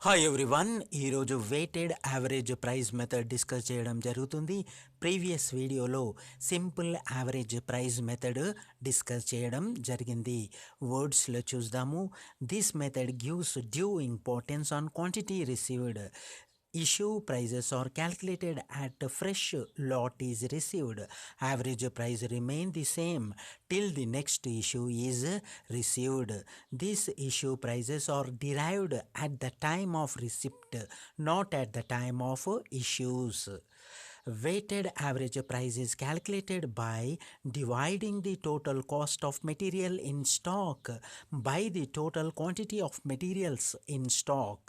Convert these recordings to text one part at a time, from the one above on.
Hi everyone. ఈరోజు weighted average price method discuss చేయడం జరుగుతుంది. ప్రీవియస్ వీడియోలో simple average price method discuss చేయడం జరిగింది. వర్డ్స్లో చూద్దాము. This method gives due importance on quantity received. Issue prices are calculated at fresh lot is received. Average price remain the same till the next issue is received. These issue prices are derived at the time of receipt, not at the time of issues. Weighted average price is calculated by dividing the total cost of material in stock by the total quantity of materials in stock.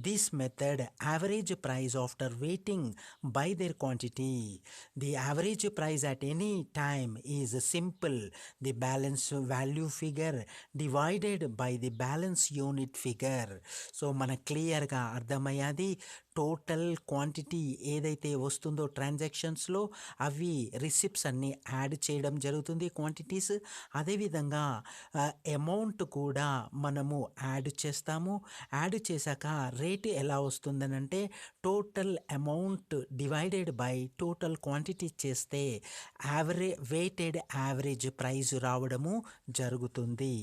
This method average price after weighting by their quantity. The average price at any time is simple. The balance value figure divided by the balance unit figure. So మన క్లియర్గా అర్థమయ్యేది. Total quantity ఏదైతే వస్తుందో ట్రాన్సాక్షన్స్లో అవి receipts అన్నీ add చేయడం జరుగుతుంది quantities. అదేవిధంగా అమౌంట్ కూడా మనము యాడ్ చేస్తాము. యాడ్ చేశాక రేటు ఎలా వస్తుందనంటే total amount divided by total quantity చేస్తే వెయిటెడ్ యావరేజ్ ప్రైస్ రావడము జరుగుతుంది.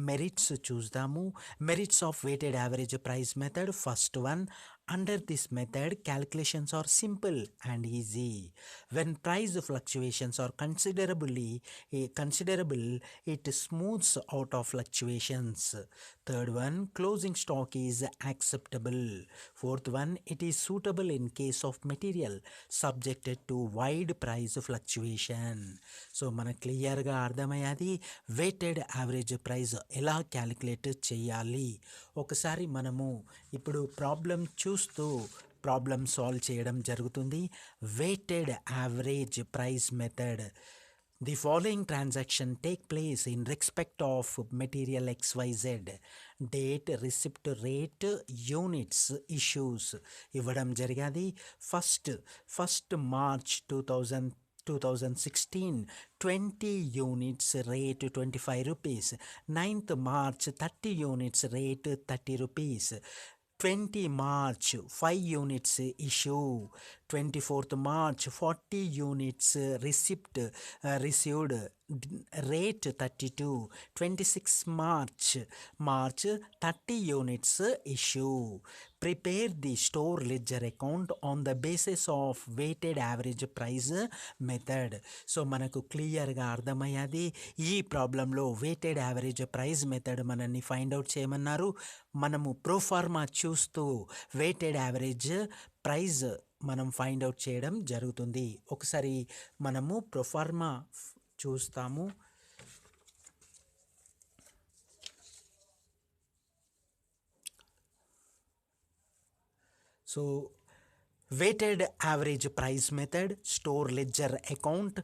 మెరిట్స్ చూద్దాము. Merits of weighted average price method. First one, under this method calculations are simple and easy. When price fluctuations are considerable, it smooths out of fluctuations. Third one, closing stock is acceptable. Fourth one, it is suitable in case of material subjected to wide price fluctuation. So మన క్లియర్గా అర్థమయ్యేది weighted average price ఎలా calculate చేయాలి. ఒకసారి మనము ఇప్పుడు problem చూస్తూ problem solve చేయడం జరుగుతుంది. Weighted average price method. The following transaction take place in respect of material XYZ. Date, receipt, rate, units, issues ఇవ్వడం జరిగాది. First March 2016 20 units rate 25 rupees. 9th March 30 units rate 30 rupees. 20 March 5 units issue. 24th March 40 units receipt received rate 32. 26 March 30 units issue. Prepare the store ledger account on the basis of weighted average price method. So మనకు క్లియర్గా అర్థమయ్యేది. ఈ ప్రాబ్లంలో weighted average price method మనల్ని find out చేయమన్నారు. మనము proforma చూస్తూ weighted average price మనం ఫైండ్ అవుట్ చేయడం జరుగుతుంది. ఒకసారి మనము ప్రోఫార్మా చూస్తాము. So weighted average price method, store ledger account,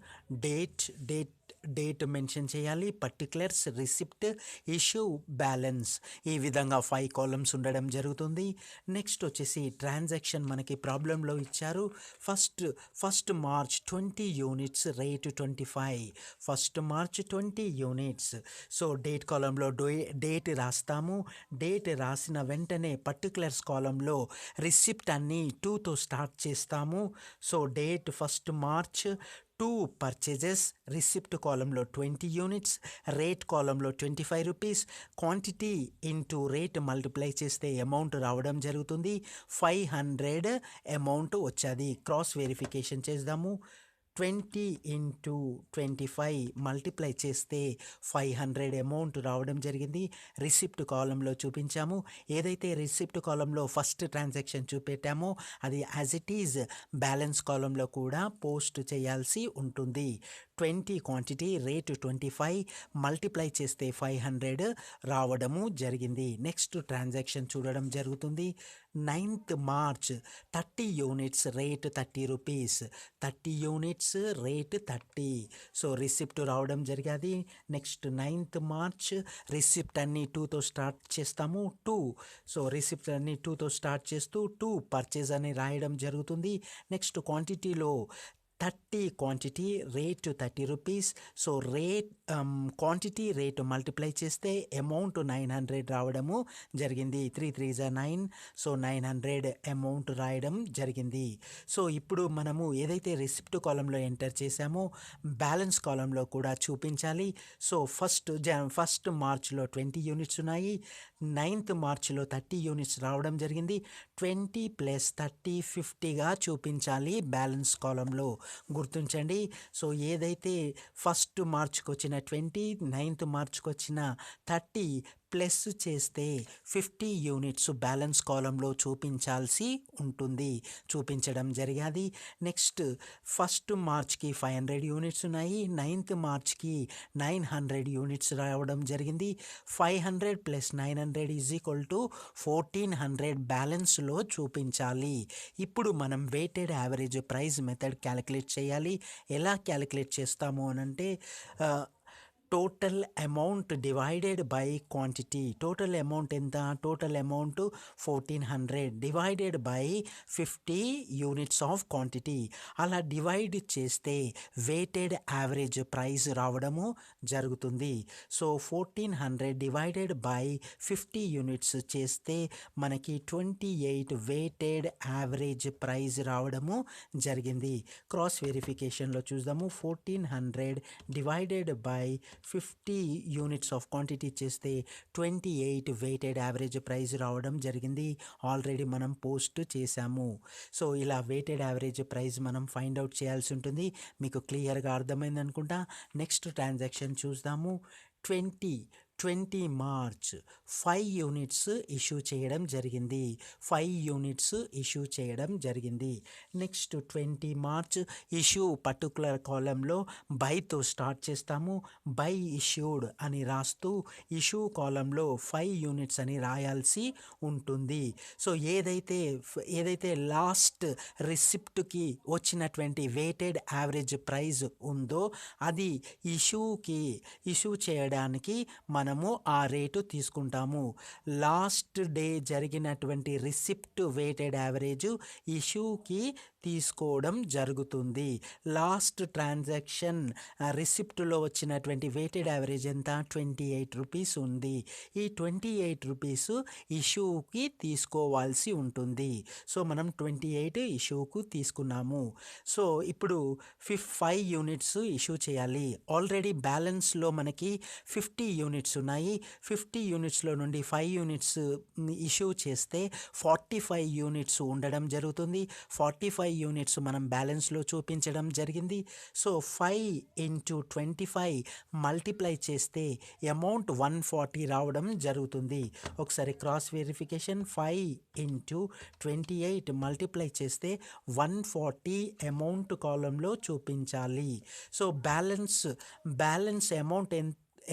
date mention చేయాలి, పర్టికులర్స్, రిసిప్ట్, ఇష్యూ, బ్యాలెన్స్. ఈ విధంగా 5 కాలమ్స్ ఉండడం జరుగుతుంది. నెక్స్ట్ వచ్చేసి ట్రాన్సాక్షన్ మనకి ప్రాబ్లంలో ఇచ్చారు. First March 20 units rate 25. First March 20 units. So date కాలంలో డేట్ రాస్తాము. డేట్ రాసిన వెంటనే పర్టికులర్స్ కాలంలో రిసిప్ట్ అన్ని 2తో స్టార్ట్ చేస్తాము. So date first March 2 purchases, receipt కాలంలో 20 యూనిట్స్, రేట్ కాలంలో 25 rupees. Quantity into rate multiply చేస్తే అమౌంట్ రావడం జరుగుతుంది. 500 అమౌంట్ వచ్చేది. క్రాస్ వెరిఫికేషన్ చేద్దాము. 20 ఇంటూ 25 మల్టిప్లై చేస్తే 500 అమౌంట్ రావడం జరిగింది. రిసిప్ట్ కాలంలో చూపించాము. ఏదైతే రిసిప్ట్ కాలంలో ఫస్ట్ ట్రాన్సాక్షన్ చూపెట్టామో అది యాజ్ ఇట్ ఈజ్ బ్యాలెన్స్ కాలంలో కూడా పోస్ట్ చేయాల్సి ఉంటుంది. 20 క్వాంటిటీ, రేటు 25, మల్టిప్లై చేస్తే 500 రావడము జరిగింది. నెక్స్ట్ ట్రాన్సాక్షన్ చూడడం జరుగుతుంది. 9th March 30 units rate 30 rupees. 30 units rate 30. So receipt రావడం జరిగేది. నెక్స్ట్ 9th March రిసిప్ట్ అన్ని 2తో స్టార్ట్ చేస్తాము. 2. సో రిసిప్ట్ అన్ని 2తో స్టార్ట్ చేస్తూ 2 పర్చేజ్ అని రాయడం జరుగుతుంది. నెక్స్ట్ క్వాంటిటీలో 30 quantity rate 30 rupees. So quantity rate multiply చేస్తే అమౌంట్ 900 రావడము జరిగింది. 3 3 9, సో 900 అమౌంట్ రాయడం జరిగింది. సో ఇప్పుడు మనము ఏదైతే రిసిప్ట్ కాలంలో ఎంటర్ చేసామో బ్యాలెన్స్ కాలంలో కూడా చూపించాలి. సో ఫస్ట్ మార్చ్లో 20 యూనిట్స్ ఉన్నాయి, 9th మార్చ్లో 30 యూనిట్స్ రావడం జరిగింది. 20 + 30 50గా చూపించాలి బ్యాలెన్స్ కాలంలో, గుర్తుంచండి. సో ఏదైతే ఫస్ట్ మార్చ్కి వచ్చిన 20, 9th మార్చ్కి వచ్చిన 30 ప్లస్ చేస్తే 50 యూనిట్స్ బ్యాలెన్స్ కాలంలో చూపించాల్సి ఉంటుంది, చూపించడం జరిగాది. నెక్స్ట్ ఫస్ట్ మార్చ్కి 500 యూనిట్స్ ఉన్నాయి, 9th మార్చ్కి 900 యూనిట్స్ రావడం జరిగింది. 500 + 900 = 1400 బ్యాలెన్స్లో చూపించాలి. ఇప్పుడు మనం weighted average price method calculate చేయాలి. ఎలా క్యాలిక్యులేట్ చేస్తాము అనంటే total amount divided by quantity. Total amount ఎంత? Total amount 1400 divided by 50 units of quantity. అలా డివైడ్ చేస్తే వెయిటెడ్ యావరేజ్ ప్రైస్ రావడము జరుగుతుంది. సో 1400 డివైడెడ్ బై 50 యూనిట్స్ చేస్తే మనకి 28 వెయిటెడ్ యావరేజ్ ప్రైస్ రావడము జరిగింది. క్రాస్ వెరిఫికేషన్లో చూద్దాము. 1400 divided by 50 units of quantity చేస్తే 28 వెయిటెడ్ యావరేజ్ ప్రైస్ రావడం జరిగింది. ఆల్రెడీ మనం పోస్ట్ చేసాము. సో ఇలా వెయిటెడ్ యావరేజ్ ప్రైస్ మనం ఫైండ్ అవుట్ చేయాల్సి ఉంటుంది. మీకు క్లియర్గా అర్థమైంది అనుకుంటా. నెక్స్ట్ ట్రాన్సాక్షన్ చూద్దాము. 20 మార్చ్ 5 యూనిట్స్ ఇష్యూ చేయడం జరిగింది. 5 యూనిట్స్ ఇష్యూ చేయడం జరిగింది. నెక్స్ట్ 20 మార్చ్ ఇష్యూ పర్టికులర్ కాలంలో బైతో స్టార్ట్ చేస్తాము. బై ఇష్యూడ్ అని రాస్తూ ఇష్యూ కాలంలో 5 యూనిట్స్ అని రాయాల్సి ఉంటుంది. సో ఏదైతే లాస్ట్ రిసిప్ట్కి వచ్చినటువంటి వెయిటెడ్ యావరేజ్ ప్రైస్ ఉందో అది ఇష్యూ చేయడానికి మనము ఆ రేటు తీసుకుంటాము. లాస్ట్ డే జరిగినటువంటి రిసిప్ట్ వెయిటెడ్ యావరేజ్ ఇష్యూకి తీసుకోవడం జరుగుతుంది. లాస్ట్ ట్రాన్సాక్షన్ రిసిప్ట్లో వచ్చినటువంటి వెయిటెడ్ యావరేజ్ ఎంత? 28 రూపీస్ ఉంది. ఈ 28 రూపీస్ ఇష్యూకి తీసుకోవాల్సి ఉంటుంది. సో మనం 28 ఇష్యూకు తీసుకున్నాము. సో ఇప్పుడు 5 యూనిట్స్ ఇష్యూ చేయాలి. ఆల్రెడీ బ్యాలెన్స్లో మనకి 50 యూనిట్స్ ఉన్నాయి. 50 యూనిట్స్లో నుండి 5 యూనిట్స్ ఇష్యూ చేస్తే 45 యూనిట్స్ ఉండడం జరుగుతుంది. 45 యూనిట్స్ మనం బ్యాలెన్స్లో చూపించడం జరిగింది. సో 5 × 25 మల్టిప్లై చేస్తే అమౌంట్ 140 రావడం జరుగుతుంది. ఒకసారి క్రాస్ వెరిఫికేషన్. 5 × 28 మల్టిప్లై చేస్తే 140 అమౌంట్ కాలంలో చూపించాలి. సో బ్యాలెన్స్ అమౌంట్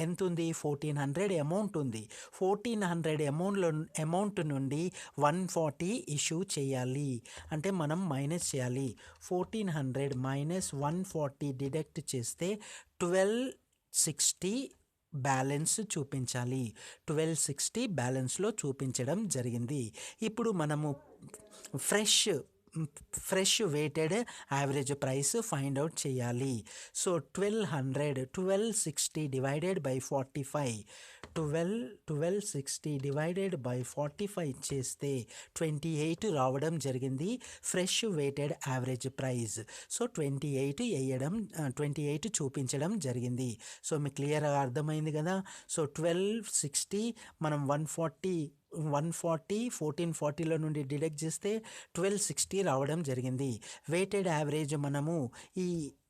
ఎంత ఉంది? 1400 అమౌంట్ ఉంది. 1400 అమౌంట్ నుండి 140 ఇష్యూ చేయాలి. అంటే మనం మైనస్ చేయాలి. 1400 - 140 డిడక్ట్ చేస్తే 1260 బ్యాలెన్స్ చూపించాలి. 1260 బ్యాలెన్స్లో చూపించడం జరిగింది. ఇప్పుడు మనము fresh weighted average price find out చేయాలి. So 1260 divided by 45, 1260 divided by 45 చేస్తే 28 రావడం జరిగింది fresh weighted average price. So 28 చూపించడం జరిగింది. సో మీకు క్లియర్గా అర్థమైంది కదా. సో 1260 మనం 140 1440లో నుండి డిడక్ట్ చేస్తే 1260 రావడం జరిగింది. వెయిటెడ్ యావరేజ్ మనము ఈ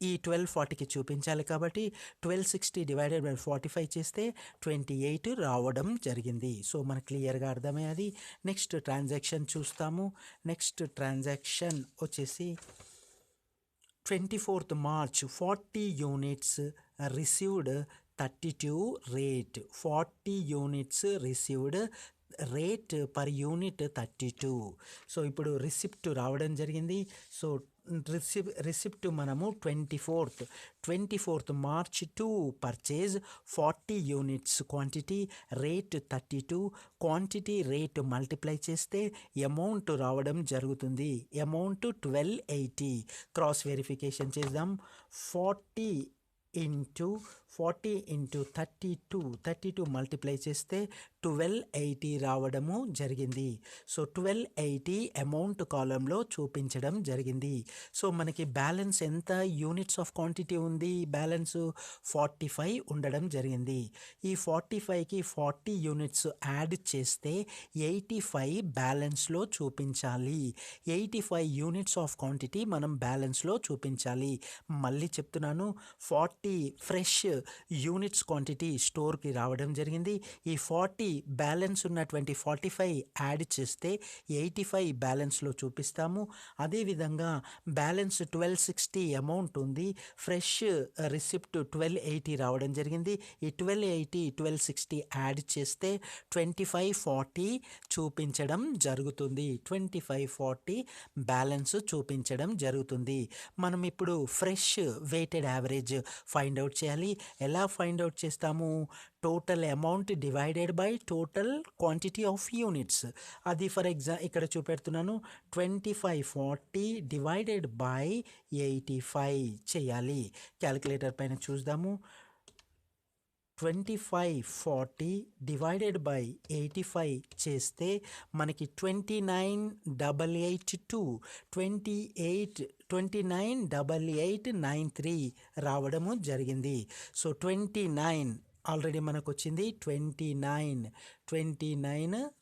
1240కి చూపించాలి కాబట్టి 1260 డివైడెడ్ బై 45 చేస్తే 28 రావడం జరిగింది. సో మనకు క్లియర్గా అర్థమయ్యేది. నెక్స్ట్ ట్రాన్సాక్షన్ చూస్తాము. నెక్స్ట్ ట్రాన్సాక్షన్ వచ్చేసి 24th March 40 units received 32 rate. 40 units received rate per unit 32. So ఇప్పుడు రిసిప్ట్ రావడం జరిగింది. సో రిసిప్ట్ మనము 24th March to purchase 40 units quantity, rate 32, quantity rate multiply చేస్తే అమౌంట్ రావడం జరుగుతుంది. అమౌంట్ 1280. క్రాస్ వెరిఫికేషన్ చేద్దాం. 40 ఇంటూ 32 మల్టిప్లై చేస్తే 1280 రావడము జరిగింది. సో 1280 అమౌంట్ కాలంలో చూపించడం జరిగింది. సో మనకి బ్యాలెన్స్ ఎంత యూనిట్స్ ఆఫ్ క్వాంటిటీ ఉంది? బ్యాలెన్స్ 45 ఉండడం జరిగింది. ఈ 45కి 40 యూనిట్స్ యాడ్ చేస్తే 85 బ్యాలెన్స్లో చూపించాలి. 85 యూనిట్స్ ఆఫ్ క్వాంటిటీ మనం బ్యాలెన్స్లో చూపించాలి. మళ్ళీ చెప్తున్నాను, 40 ఫ్రెష్ యూనిట్స్ క్వాంటిటీ స్టోర్కి రావడం జరిగింది. ఈ 40 బ్యాలెన్స్ ఉన్నటువంటి 45 యాడ్ చేస్తే 85 బ్యాలెన్స్లో చూపిస్తాము. అదేవిధంగా బ్యాలెన్స్ 1260 అమౌంట్ ఉంది. ఫ్రెష్ రిసిప్ట్ 1280 రావడం జరిగింది. ఈ 1280 1260 యాడ్ చేస్తే 2540 చూపించడం జరుగుతుంది. 2540 బ్యాలెన్స్ చూపించడం జరుగుతుంది. మనం ఇప్పుడు fresh weighted average find out చేయాలి. ఎలా ఫైండ్ అవుట్ చేస్తాము? Total amount divided by total quantity of units. అది ఫర్ ఇక్కడ చూపెడుతున్నాను. 2540 డివైడెడ్ బై 85 చేయాలి. క్యాలిక్యులేటర్ పైన చూద్దాము. 2540 డివైడెడ్ బై 85 చేస్తే మనకి 29,8893 రావడము జరిగింది. సో 29 ఆల్రెడీ మనకు వచ్చింది. 29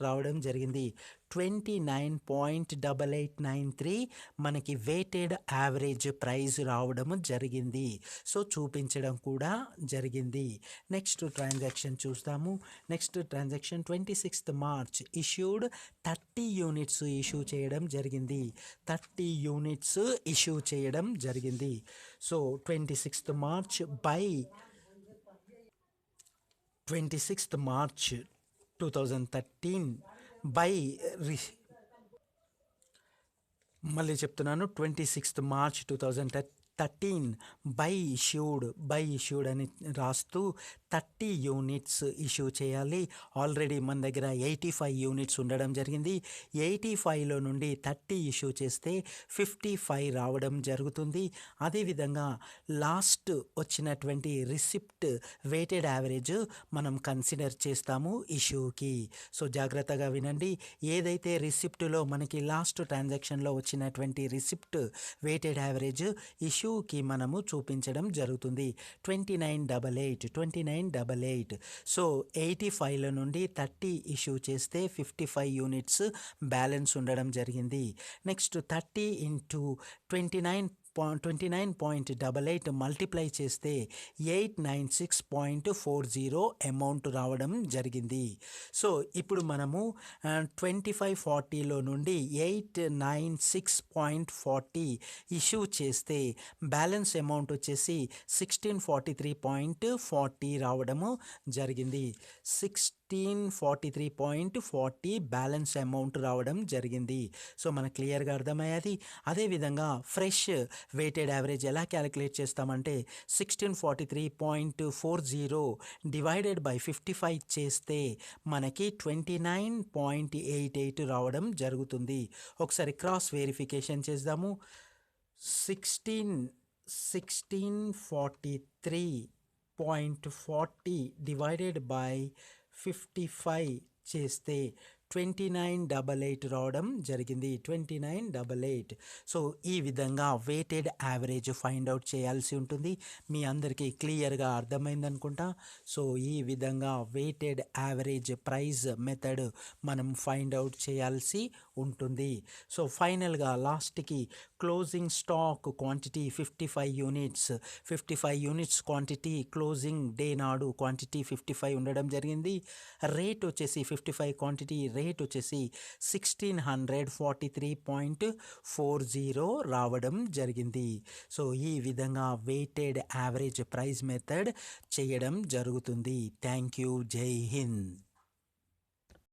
రావడం జరిగింది. 29.8893 మనకి వెయిటెడ్ యావరేజ్ ప్రైస్ రావడము జరిగింది. సో చూపించడం కూడా జరిగింది. నెక్స్ట్ ట్రాన్సాక్షన్ చూస్తాము. Next transaction 26th March issued 30 units issue చేయడం జరిగింది. 30 యూనిట్స్ ఇష్యూ చేయడం జరిగింది. So 26th March by 26th March 2013 by మళ్ళీ చెప్తున్నాను, 26th మార్చ్ 2013 బై ఇష్యూడ్ అని రాస్తూ 30 యూనిట్స్ ఇష్యూ చేయాలి. ఆల్రెడీ మన దగ్గర 85 యూనిట్స్ ఉండడం జరిగింది. 85లో నుండి 30 ఇష్యూ చేస్తే 55 రావడం జరుగుతుంది. అదేవిధంగా లాస్ట్ వచ్చినటువంటి రిసిప్ట్ వెయిటెడ్ యావరేజ్ మనం కన్సిడర్ చేస్తాము ఇష్యూకి. సో జాగ్రత్తగా వినండి. ఏదైతే రిసిప్ట్లో మనకి లాస్ట్ ట్రాన్సాక్షన్లో వచ్చినటువంటి రిసిప్ట్ వెయిటెడ్ యావరేజ్ ఇష్యూకి మనము చూపించడం జరుగుతుంది. 2988. సో 85లో నుండి 30 ఇష్యూ చేస్తే 55 యూనిట్స్ బ్యాలెన్స్ ఉండడం జరిగింది. నెక్స్ట్ 30 ఇంటూ 29.88 మల్టిప్లై చేస్తే 896.40 అమౌంట్ రావడం జరిగింది. సో ఇప్పుడు మనము 2540లో నుండి 896.40 ఇష్యూ చేస్తే బ్యాలెన్స్ అమౌంట్ వచ్చేసి 1643.40 రావడము జరిగింది. 1643.40 బ్యాలెన్స్ అమౌంట్ రావడం జరిగింది. సో మనకు క్లియర్గా అర్థమయ్యేది. అదేవిధంగా ఫ్రెష్ వెయిటెడ్ యావరేజ్ ఎలా క్యాలిక్యులేట్ చేస్తామంటే 1643.40 డివైడెడ్ బై 55 చేస్తే మనకి 29.88 రావడం జరుగుతుంది. ఒకసారి క్రాస్ వెరిఫికేషన్ చేద్దాము. 1643.40 డివైడెడ్ బై 55 చేస్తే 2988 రావడం జరిగింది. 2988. సో ఈ విధంగా వెయిటెడ్ యావరేజ్ ఫైండ్ అవుట్ చేయాల్సి ఉంటుంది. మీ అందరికీ క్లియర్గా అర్థమైంది అనుకుంటా. సో ఈ విధంగా వెయిటెడ్ యావరేజ్ ప్రైస్ మెథడ్ మనం ఫైండ్ అవుట్ చేయాల్సి ఉంటుంది. సో ఫైనల్గా లాస్ట్కి closing stock quantity 55 units quantity closing day నాడు క్వాంటిటీ 55 ఉండడం జరిగింది. రేట్ వచ్చేసి 55 క్వాంటిటీ రేట్ వచ్చేసి 1643.40 రావడం జరిగింది. సో ఈ విధంగా వెయిటెడ్ యావరేజ్ ప్రైస్ మెథడ్ చేయడం జరుగుతుంది. Thank you. జై హింద్.